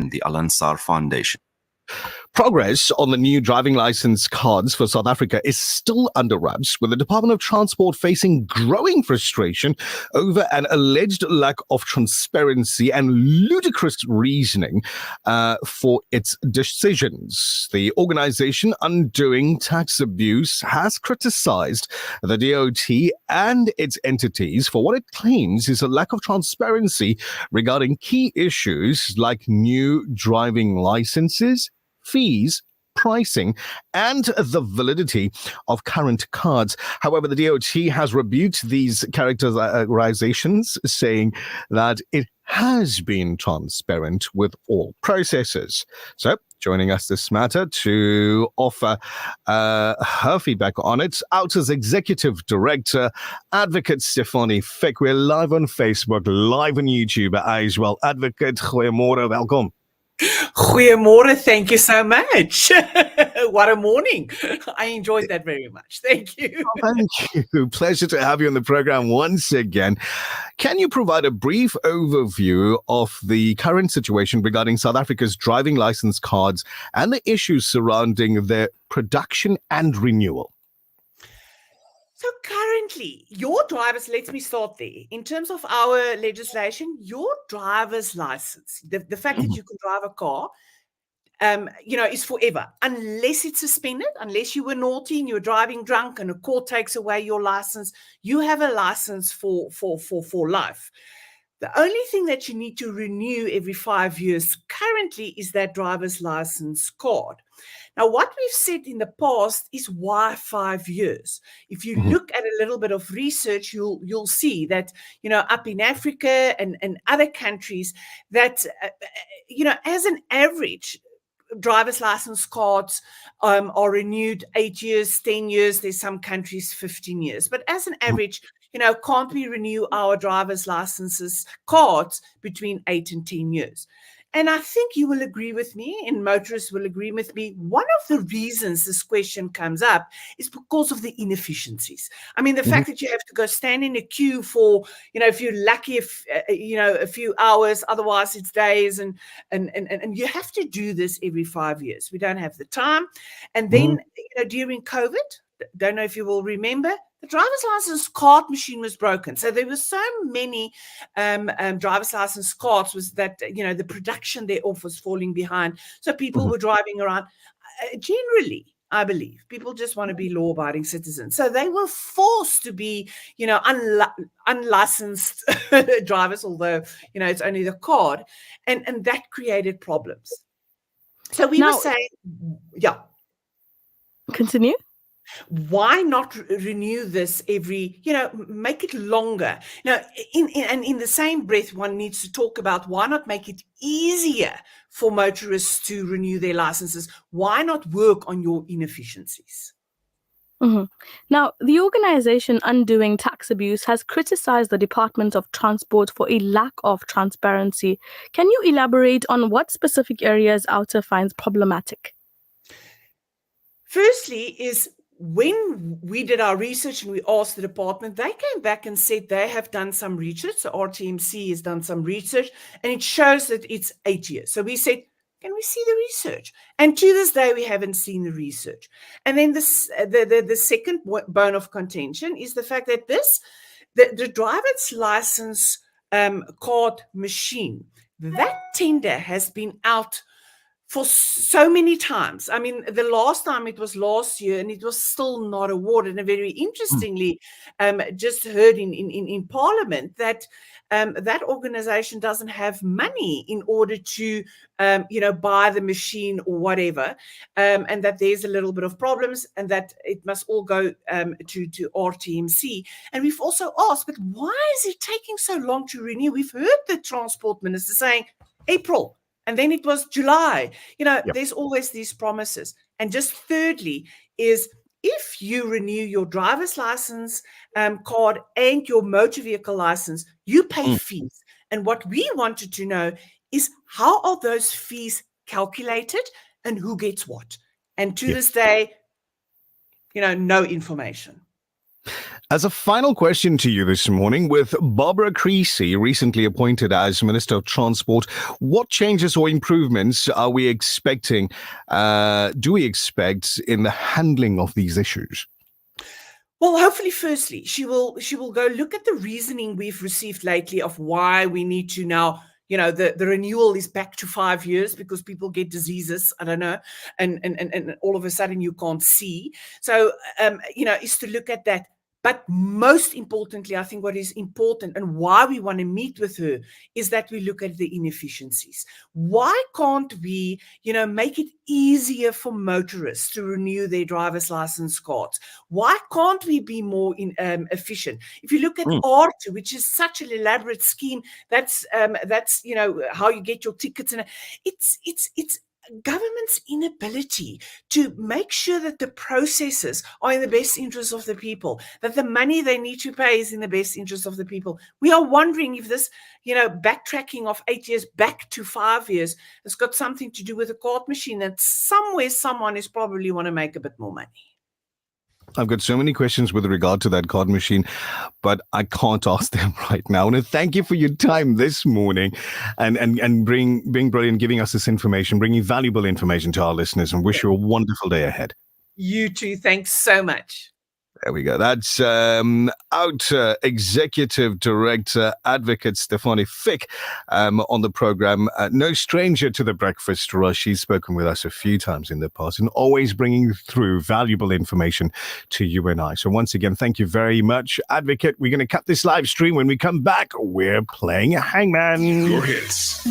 and the Al Ansar Foundation. Progress on the new driving license cards for South Africa is still under wraps, with the Department of Transport facing growing frustration over an alleged lack of transparency and ludicrous reasoning for its decisions. The organization Undoing Tax Abuse has criticized the DOT and its entities for what it claims is a lack of transparency regarding key issues like new driving licenses, fees, pricing, and the validity of current cards. However, the DOT has rebuked these characterizations, saying that it has been transparent with all processes. So, joining us this matter to offer her feedback on it, Outa's Executive Director, Advocate Stefanie Fick. We're live on Facebook, live on YouTube as well. Advocate, goeiemôre, welkom. Goeiemôre, thank you so much. What a morning. I enjoyed that very much. Thank you. Thank you. Pleasure to have you on the program once again. Can you provide a brief overview of the current situation regarding South Africa's driving license cards and the issues surrounding their production and renewal? So currently, your driver's, let me start there. In terms of our legislation, your driver's license, the fact that you can drive a car, is forever, unless it's suspended, unless you were naughty and you were driving drunk and a court takes away your license, you have a license for life. The only thing that you need to renew every 5 years currently is that driver's license card. Now, what we've said in the past is why 5 years? If you look at a little bit of research, you'll see that, up in Africa and other countries that, as an average, driver's license cards are renewed 8 years, 10 years. There's some countries 15 years. But as an average, can't we renew our driver's licenses cards between 8 and 10 years? And I think you will agree with me, and motorists will agree with me, one of the reasons this question comes up is because of the inefficiencies. I mean, the fact that you have to go stand in a queue for, if you're lucky, a few hours, otherwise it's days, and you have to do this every 5 years. We don't have the time. And then, during COVID, don't know if you will remember, the driver's license card machine was broken. So there were so many driver's license cards was that, the production thereof was falling behind. So people were driving around. Generally, I believe people just want to be law-abiding citizens. So they were forced to be, unlicensed drivers, although, it's only the card. And that created problems. So we were saying, yeah. Continue. Why not renew this every, make it longer? Now, in the same breath, one needs to talk about why not make it easier for motorists to renew their licenses? Why not work on your inefficiencies? Now, the organization Undoing Tax Abuse has criticized the Department of Transport for a lack of transparency. Can you elaborate on what specific areas Outa finds problematic? Firstly is, when we did our research and we asked the department, they came back and said they have done some research. So RTMC has done some research and it shows that it's 8 years. So we said, can we see the research? And to this day, we haven't seen the research. And then the second bone of contention is the fact that the driver's license card machine, that tender has been out for so many times. I mean, the last time it was last year and it was still not awarded. And very interestingly, just heard in Parliament that that organization doesn't have money in order to, buy the machine or whatever, and that there's a little bit of problems and that it must all go to RTMC. And we've also asked, but why is it taking so long to renew? We've heard the Transport Minister saying April. And then it was July. There's always these promises. And just thirdly is, if you renew your driver's license card and your motor vehicle license, you pay fees. And what we wanted to know is, how are those fees calculated and who gets what? And to this day, no information. As a final question to you this morning, with Barbara Creasy recently appointed as Minister of Transport, what changes or improvements are we expecting, do we expect in the handling of these issues? Well, hopefully, firstly, she will go look at the reasoning we've received lately of why we need to now, the renewal is back to 5 years because people get diseases, I don't know, and all of a sudden you can't see. So, is to look at that. But most importantly, I think what is important and why we want to meet with her is that we look at the inefficiencies. Why can't we, make it easier for motorists to renew their driver's license cards? Why can't we be more efficient? If you look at Outa, which is such an elaborate scheme, that's how you get your tickets, and it's government's inability to make sure that the processes are in the best interest of the people, that the money they need to pay is in the best interest of the people. We are wondering if this, backtracking of 8 years back to 5 years has got something to do with the card machine, and somewhere someone is probably want to make a bit more money. I've got so many questions with regard to that card machine, but I can't ask them right now. And thank you for your time this morning and being brilliant, giving us this information, bringing valuable information to our listeners, and wish you a wonderful day ahead. You too. Thanks so much. There we go. That's Outa Executive Director Advocate Stephanie Fick on the program. No stranger to the breakfast rush. She's spoken with us a few times in the past and always bringing through valuable information to you and I. So once again, thank you very much, Advocate. We're going to cut this live stream. When we come back, we're playing Hangman. Your hits.